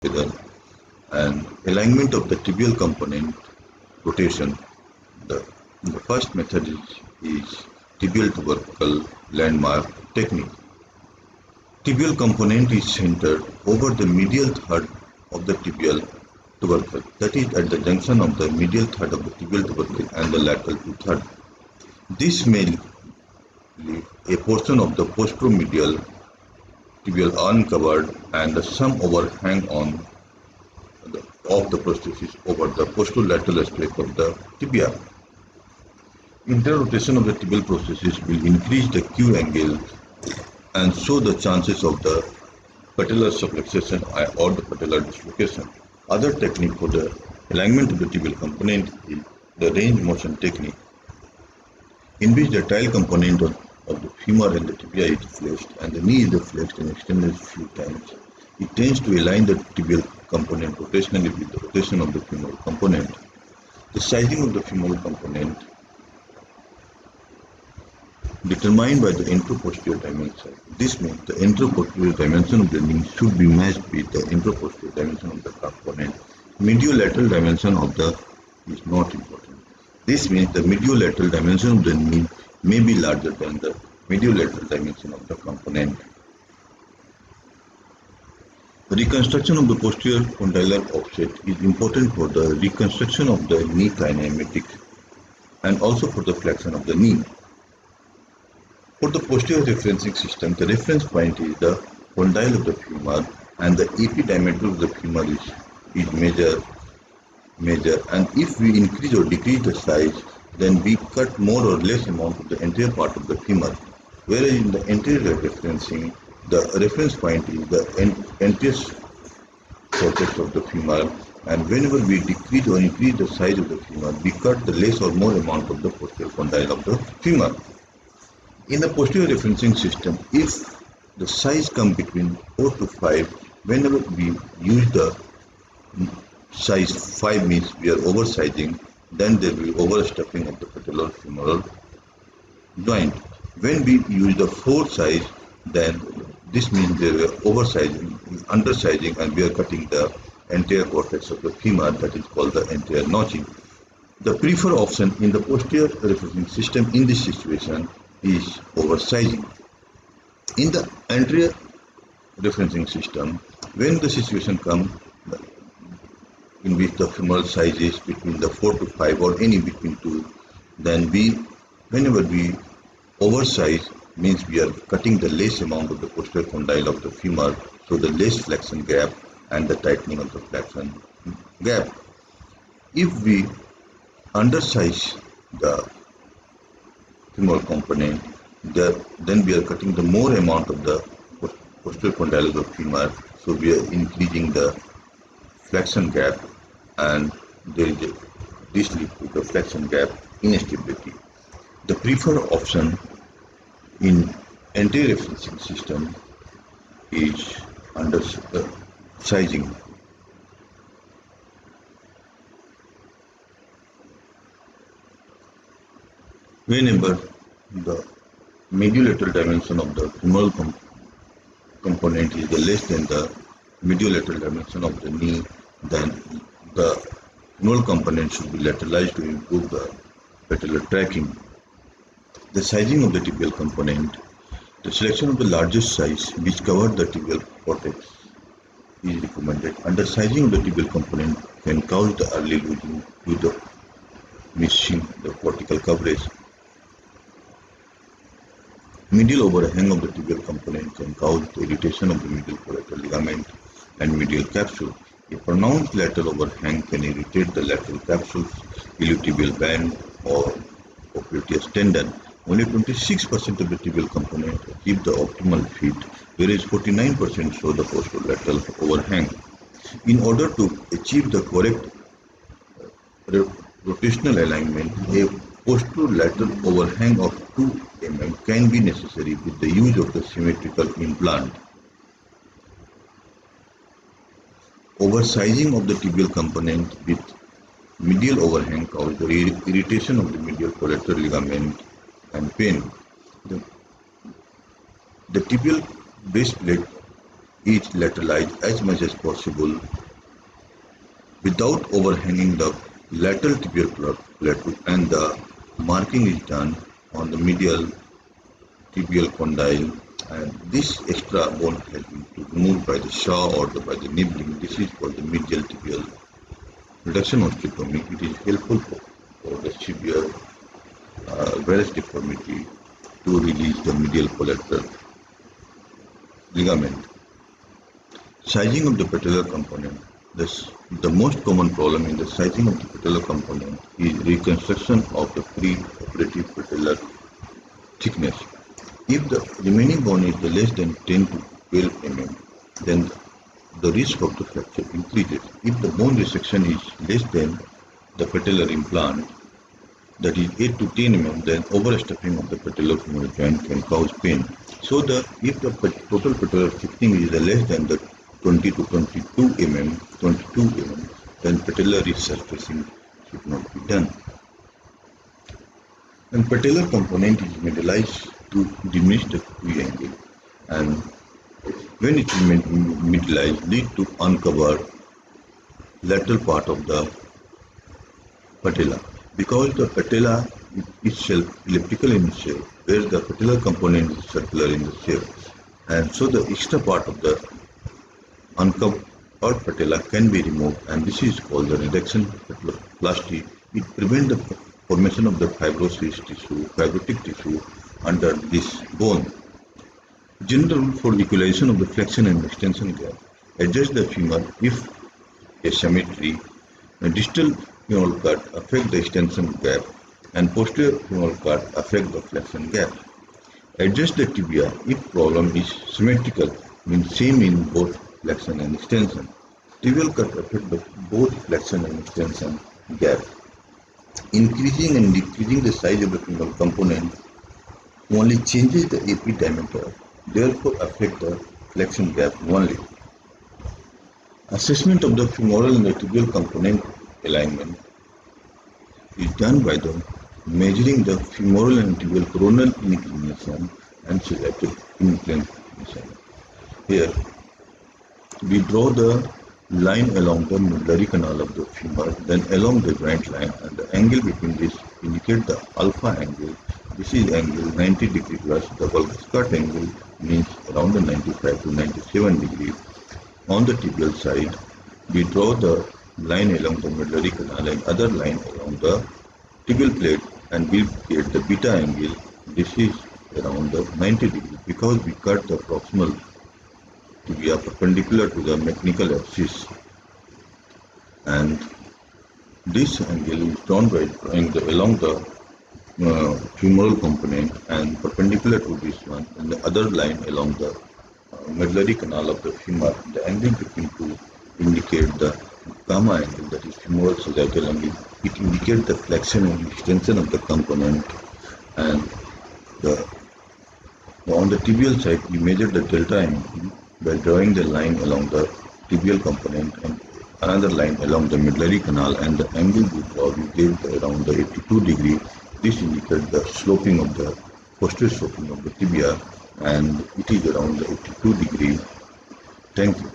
together. And alignment of the tibial component rotation. The, the first method is tibial tubercle landmark technique. Tibial component is centered over the medial third of the tibial tubercle, that is at the junction of the medial third of the tibial tubercle and the lateral two third. This may leave a portion of the posteromedial tibial uncovered and some overhang of the prosthesis over the posterolateral aspect of the tibia. Interrotation of the tibial prosthesis will increase the Q angle and show the chances of the patellar subluxation or the patellar dislocation. Other technique for the alignment of the tibial component is the range motion technique, in which the tile component of the femur and the tibia is flexed and the knee is flexed and extended a few times. It tends to align the tibial component rotationally with the rotation of the femoral component. The sizing of the femoral component determined by the anteroposterior dimension. This means the anteroposterior dimension of the knee should be matched with the anteroposterior dimension of the component. Mediolateral dimension of the is not important. This means the mediolateral dimension of the knee may be larger than the mediolateral dimension of the component. The reconstruction of the posterior condylar offset is important for the reconstruction of the knee kinematic and also for the flexion of the knee. For the posterior referencing system, the reference point is the condyle of the femur and the AP diameter of the femur is measured, and if we increase or decrease the size, then we cut more or less amount of the anterior part of the femur. Whereas in the anterior referencing, the reference point is the anterior cortex of the femur, and whenever we decrease or increase the size of the femur, we cut the less or more amount of the posterior condyle of the femur. In the posterior referencing system, if the size comes between 4 to 5, whenever we use the size 5 means we are oversizing, then there will be overstuffing of the patellofemoral joint. When we use the 4 size, then this means they were oversizing, undersizing, and we are cutting the anterior cortex of the femur, that is called the anterior notching. The preferred option in the posterior referencing system in this situation is oversizing. In the anterior referencing system, when the situation comes in which the femoral size is between the 4 to 5 or any between 2, then whenever we oversize, means we are cutting the less amount of the posterior condyle of the femur, so the less flexion gap and the tightening of the flexion gap. If we undersize the femoral component, then we are cutting the more amount of the posterior condyle of the femur, so we are increasing the flexion gap, and this leads to the flexion gap instability. The preferred option in anterior referencing system is undersizing. Whenever the mediolateral dimension of the femoral component is less than the mediolateral dimension of the knee, then the femoral component should be lateralized to improve the patellar tracking. The sizing of the tibial component, the selection of the largest size which covers the tibial cortex is recommended. Undersizing of the tibial component can cause the early losing due to missing the cortical coverage. Medial overhang of the tibial component can cause the irritation of the medial collateral ligament and medial capsule. A pronounced lateral overhang can irritate the lateral capsules, iliotibial band, or popliteus tendon. Only 26% of the tibial component achieve the optimal fit, whereas 49% show the posterolateral overhang. In order to achieve the correct rotational alignment, a posterolateral overhang of 2 mm can be necessary with the use of the symmetrical implant. Oversizing of the tibial component with medial overhang causes the irritation of the medial collateral ligament and pain. The tibial base plate is lateralized as much as possible without overhanging the lateral tibial plateau, and the marking is done on the medial tibial condyle, and this extra bone has been removed by the saw or by the nibbling. This is called the medial tibial reduction osteotomy. It is helpful for the severe varus deformity to release the medial collateral ligament. Sizing of the patellar component. The most common problem in the sizing of the patellar component is reconstruction of the pre-operative patellar thickness. If the remaining bone is less than 10 to 12 mm, then the risk of the fracture increases. If the bone resection is less than the patellar implant, that is 8 to 10 mm, then overstuffing of the patellofemoral joint can cause pain. So if the total patellar thickening is less than the 20 to 22 mm, then patellar resurfacing should not be done. And patellar component is medialized to diminish the Q angle, and when it is medialized, lead to uncovered lateral part of the patella. Because the patella is elliptical in shape, where the patellar component is circular in the shape, and so the extra part of the uncovered patella can be removed, and this is called the reduction patelloplasty. It prevents the formation of the fibrotic tissue under this bone. General rule for equalization of the flexion and extension gap. Adjust the femur if asymmetry. The distal femoral cut affect the extension gap, and posterior femoral cut affect the flexion gap. Adjust the tibia if problem is symmetrical, means same in both flexion and extension. Tibial cut affect both flexion and extension gap. Increasing and decreasing the size of the femoral component only changes the AP diameter, therefore affect the flexion gap only. Assessment of the femoral and the tibial component alignment is done by the measuring the femoral and tibial coronal inclination and sagittal inclination. Here, we draw the line along the medullary canal of the femur, then along the joint line, and the angle between this indicate the alpha angle. This is angle 90 degree plus. The valgus cut angle means around the 95 to 97 degree. On the tibial side, we draw the line along the medullary canal and other line along the tibial plate, and we get the beta angle. This is around the 90 degree because we cut the proximal tibia perpendicular to the mechanical axis, and this angle is drawn by drawing along the femoral component and perpendicular to this one, and the other line along the medullary canal of the femur. The angle between two indicate the gamma angle, that is femoral sagittal angle. It indicates the flexion and extension of the component, and on the tibial side we measure the delta angle by drawing the line along the tibial component and another line along the medullary canal, and the angle we draw we get around the 82 degree. This indicates the sloping of the posterior sloping of the tibia, and it is around the 82 degree. Thank you.